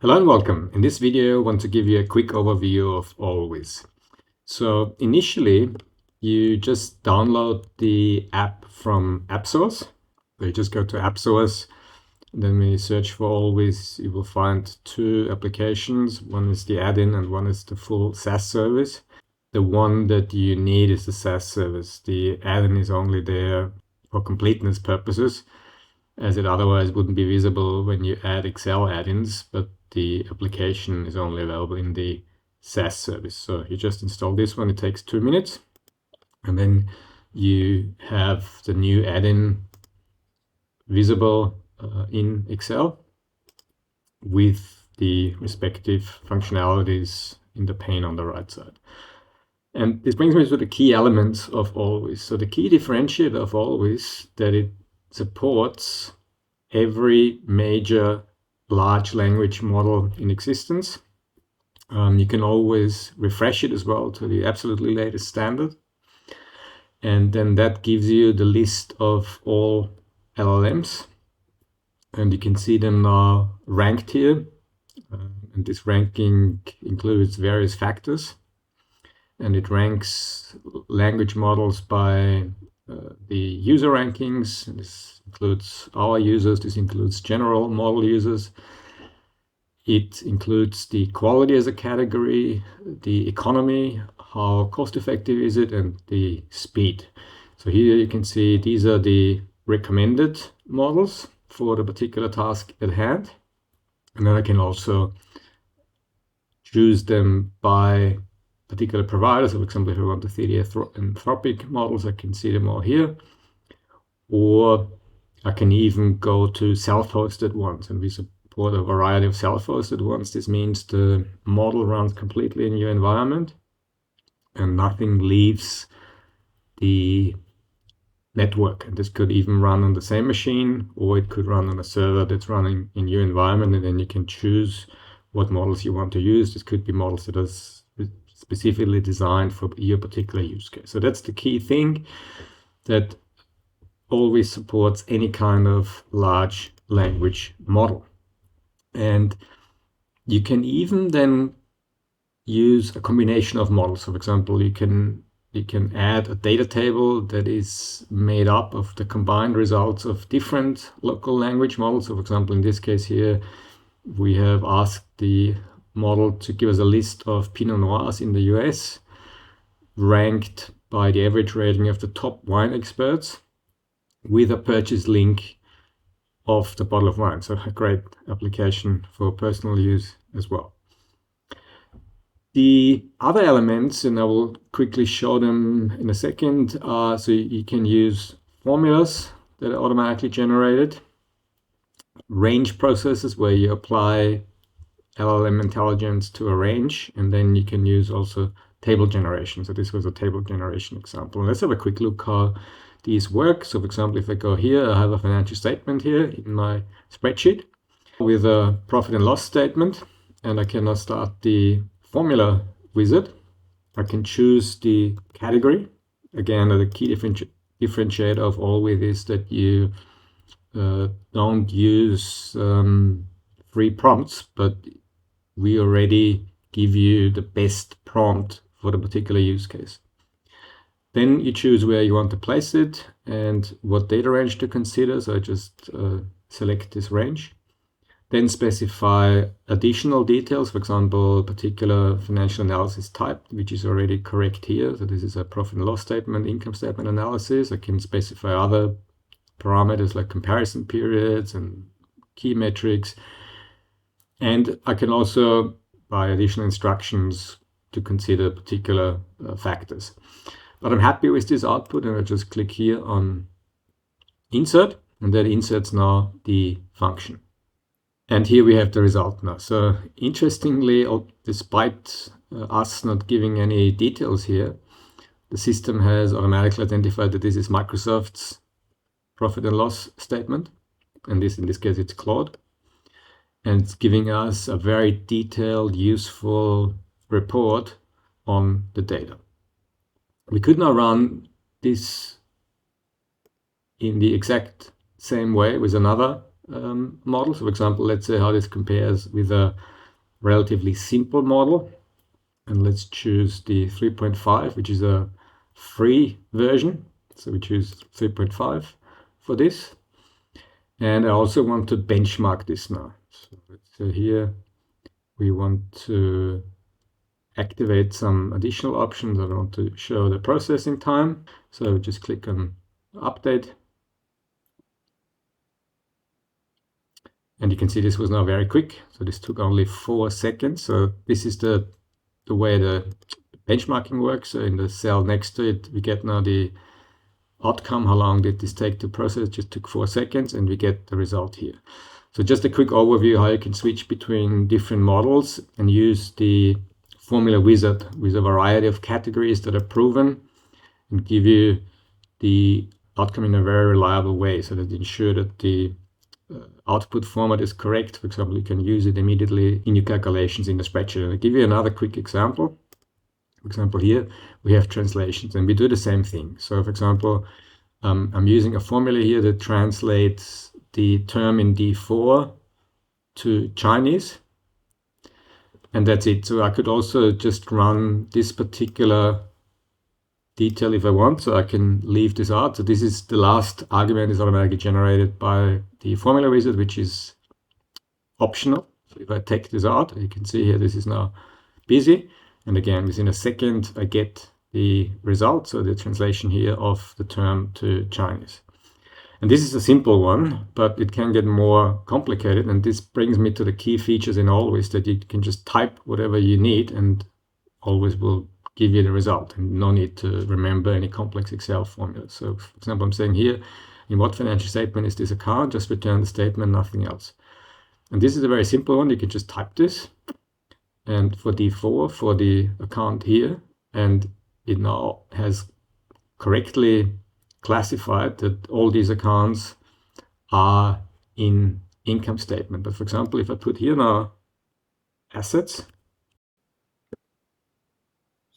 Hello and welcome. In this video, I want to give you a quick overview of Allwis. So initially, you just download the app from App Source. So you just go to App Source, and then when you search for Allwis, you will find two applications. One is the add-in and one is the full SaaS service. The one that you need is the SaaS service. The add-in is only there for completeness purposes, as it otherwise wouldn't be visible when you add Excel add-ins, but the application is only available in the SaaS service. So you just install this one, it takes 2 minutes, and then you have the new add-in visible in Excel with the respective functionalities in the pane on the right side. And this brings me to the key elements of Allwis. So the key differentiator of Allwis that it supports every major large language model in existence. You can always refresh it as well to the absolutely latest standard. And then that gives you the list of all LLMs. And you can see them now ranked here. And this ranking includes various factors. And it ranks language models by the user rankings. This includes our users, this includes general model users. It includes the quality as a category, the economy, how cost effective is it, and the speed. So here you can see these are the recommended models for the particular task at hand. And then I can also choose them by particular providers. So for example, if I want to see the Anthropic models, I can see them all here. Or I can even go to self-hosted ones, and we support a variety of self-hosted ones. This means the model runs completely in your environment and nothing leaves the network. And this could even run on the same machine, or it could run on a server that's running in your environment, and then you can choose what models you want to use. This could be models that are specifically designed for your particular use case. So that's the key thing, that Allwis supports any kind of large language model. And you can even then use a combination of models. So for example, you can add a data table that is made up of the combined results of different local language models. So for example, in this case here, we have asked the model to give us a list of Pinot Noirs in the US, ranked by the average rating of the top wine experts, with a purchase link of the bottle of wine. So a great application for personal use as well. The other elements, and I will quickly show them in a second, so you can use formulas that are automatically generated, range processes where you apply LLM intelligence to a range, and then you can use also table generation. So this was a table generation example. Let's have a quick look how these work. So for example, if I go here, I have a financial statement here in my spreadsheet with a profit and loss statement, and I can now start the formula wizard. I can choose the category. Again, the key differentiator of Allwis is that you don't use free prompts, but we already give you the best prompt for the particular use case. Then you choose where you want to place it and what data range to consider. So I just select this range. Then specify additional details, for example, particular financial analysis type, which is already correct here. So this is a profit and loss statement, income statement analysis. I can specify other parameters like comparison periods and key metrics. And I can also buy additional instructions to consider particular factors. But I'm happy with this output, and I just click here on insert, and that inserts now the function. And here we have the result now. So interestingly, despite us not giving any details here, the system has automatically identified that this is Microsoft's profit and loss statement. And in this case, it's Claude. And it's giving us a very detailed, useful report on the data. We could now run this in the exact same way with another model. So for example, let's say how this compares with a relatively simple model. And let's choose the 3.5, which is a free version. So we choose 3.5 for this. And I also want to benchmark this now. So let's say here we want to activate some additional options. I want to show the processing time. So just click on update. And you can see this was now very quick. So this took only 4 seconds. So this is the way the benchmarking works. So in the cell next to it, we get now the outcome. How long did this take to process? It just took 4 seconds, and we get the result here. So just a quick overview how you can switch between different models and use the formula wizard with a variety of categories that are proven and give you the outcome in a very reliable way, so that ensure that the output format is correct. For example, you can use it immediately in your calculations in the spreadsheet. And I'll give you another quick example. For example, here we have translations, and we do the same thing. So for example, I'm using a formula here that translates the term in D4 to Chinese, and that's it. So I could also just run this particular detail if I want, so I can leave this out. So this is the last argument is automatically generated by the formula wizard, which is optional. So if I take this out, you can see here this is now busy, and again within a second I get the result, so the translation here of the term to Chinese. And this is a simple one, but it can get more complicated, and this brings me to the key features in Allwis, that you can just type whatever you need and Allwis will give you the result, and no need to remember any complex Excel formulas. So for example, I'm saying here, in what financial statement is this account? Just return the statement, nothing else. And this is a very simple one. You can just type this, and for D4, for the account here, and it now has correctly classified that all these accounts are in income statement. But for example, if I put here now assets,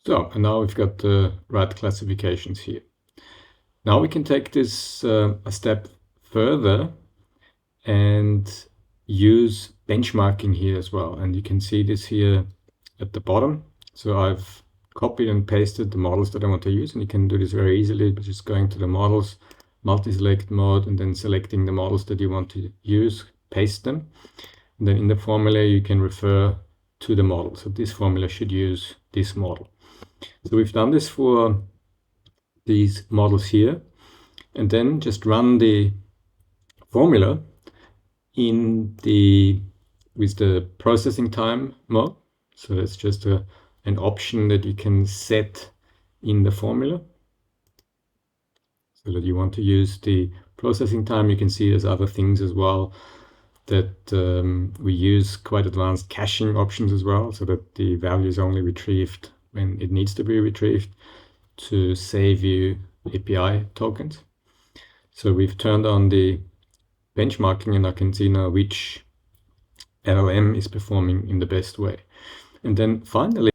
so and now we've got the right classifications here. Now we can take this a step further and use benchmarking here as well. And you can see this here at the bottom. So I've copied and pasted the models that I want to use, and you can do this very easily by just going to the models, multi-select mode, and then selecting the models that you want to use, paste them. And then in the formula you can refer to the model. So this formula should use this model. So we've done this for these models here, and then just run the formula in with the processing time mode. So that's just an option that you can set in the formula, so that you want to use the processing time. You can see there's other things as well, that we use quite advanced caching options as well, so that the value is only retrieved when it needs to be retrieved to save you API tokens. So we've turned on the benchmarking, and I can see now which LLM is performing in the best way. And then finally,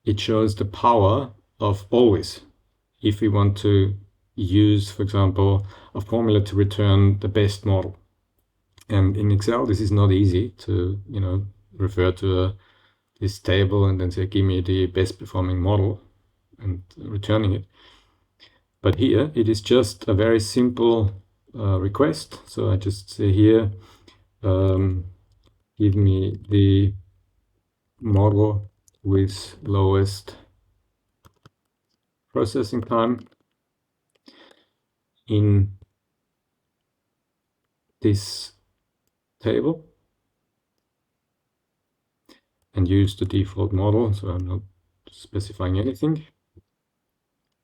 it shows the power of Allwis. If we want to use, for example, a formula to return the best model. And in Excel, this is not easy to, refer to this table and then say, give me the best performing model and returning it. But here, it is just a very simple request. So I just say here, give me the model with lowest processing time in this table, and use the default model. So I'm not specifying anything.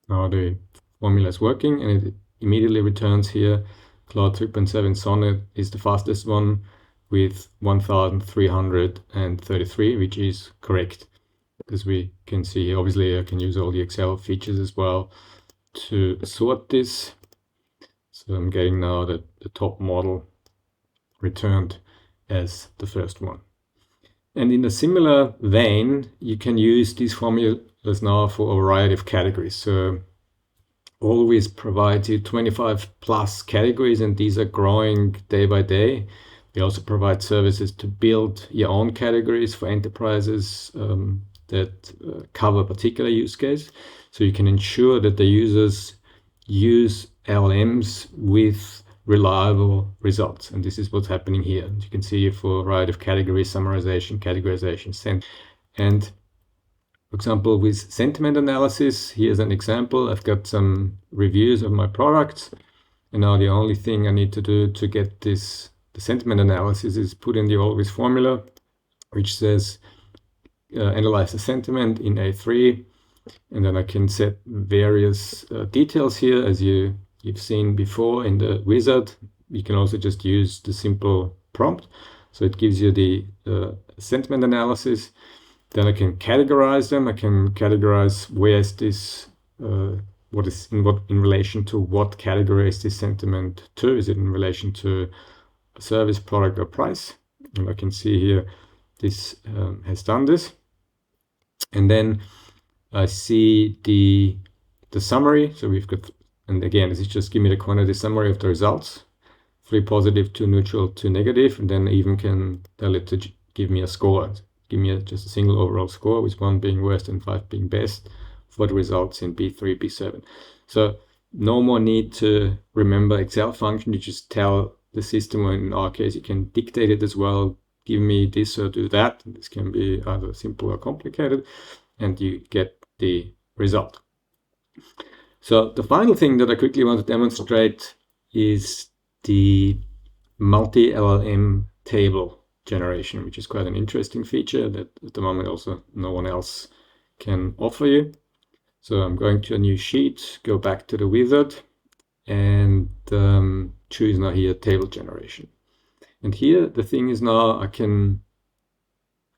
Now the formula is working, and it immediately returns here Claude 3.7 Sonnet is the fastest one with 1333, which is correct. As we can see, obviously I can use all the Excel features as well to sort this. So I'm getting now the top model returned as the first one. And in a similar vein, you can use these formulas now for a variety of categories. So Allwis provides you 25 plus categories, and these are growing day by day. We also provide services to build your own categories for enterprises that cover a particular use case. So you can ensure that the users use LLMs with reliable results. And this is what's happening here. As you can see for a variety of categories, summarization, categorization, and for example, with sentiment analysis, here's an example. I've got some reviews of my products, and now the only thing I need to do to get the sentiment analysis is put in the Allwis formula, which says analyze the sentiment in A3, and then I can set various details here, as you've seen before in the wizard. You can also just use the simple prompt, so it gives you the sentiment analysis. Then I can categorize them. I can categorize where is this, what is in relation to what category is this sentiment to? Is it in relation to a service, product, or price? And I can see here this has done this. And then I see the summary. So we've got, and again, this is just give me the quantity summary of the results. 3 positive, 2 neutral, 2 negative, and then I even can tell it to give me a score. Give me just a single overall score, with 1 being worst and 5 being best for the results in B3, B7. So no more need to remember Excel function. You just tell the system, or in our case, you can dictate it as well. Give me this or do that. This can be either simple or complicated, and you get the result. So the final thing that I quickly want to demonstrate is the multi-LLM table generation, which is quite an interesting feature that at the moment also no one else can offer you. So I'm going to a new sheet, go back to the wizard, and choose now here table generation. And here the thing is, now I can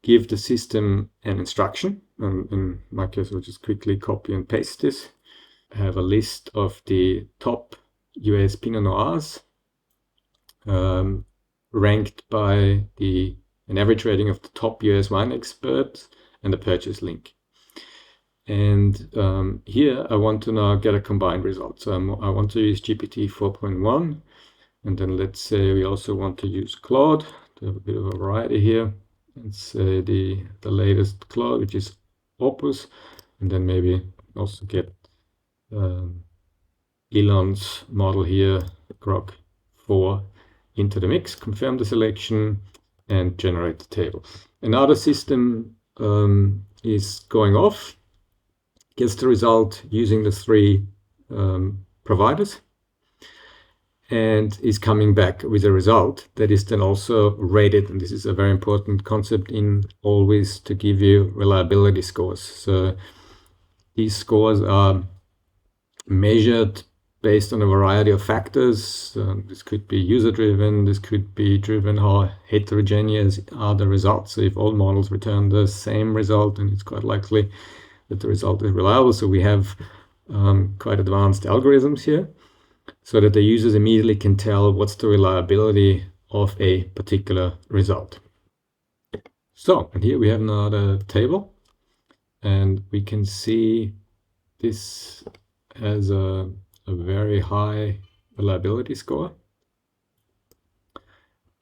give the system an instruction. In my case, we'll just quickly copy and paste this. I have a list of the top US Pinot Noirs, ranked by an average rating of the top US wine experts and a purchase link. And here I want to now get a combined result. So I want to use GPT 4.1, and then let's say we also want to use Claude to have a bit of a variety here. Let's say the latest Claude, which is Opus, and then maybe also get Elon's model here, Grok 4, into the mix, confirm the selection, and generate the table. And now the system is going off, gets the result using the 3 providers, and is coming back with a result that is then also rated. And this is a very important concept in Allwis, to give you reliability scores. So these scores are measured based on a variety of factors. This could be user-driven, this could be driven how heterogeneous are the results. So if all models return the same result, then it's quite likely that the result is reliable. So we have quite advanced algorithms here, so that the users immediately can tell what's the reliability of a particular result. So, and here we have now the table, and we can see this has a very high reliability score.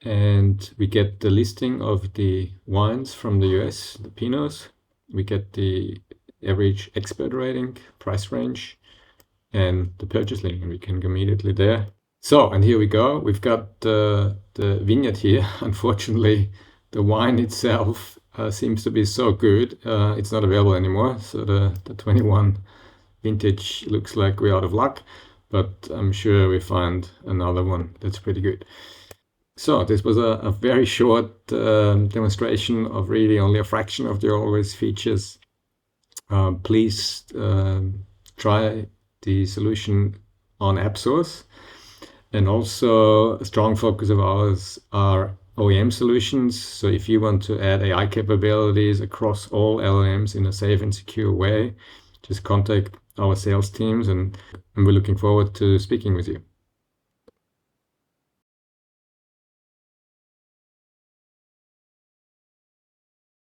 And we get the listing of the wines from the US, the Pinots. We get the average expert rating, price range, and the purchase link, and we can go immediately there. So, and here we go. We've got the vineyard here. Unfortunately, the wine itself seems to be so good, it's not available anymore. So the 21 vintage looks like we're out of luck, but I'm sure we find another one that's pretty good. So this was a very short demonstration of really only a fraction of the Allwis features. Please try the solution on app source. And also a strong focus of ours are OEM solutions. So if you want to add AI capabilities across all LLMs in a safe and secure way, just contact our sales teams, and we're looking forward to speaking with you.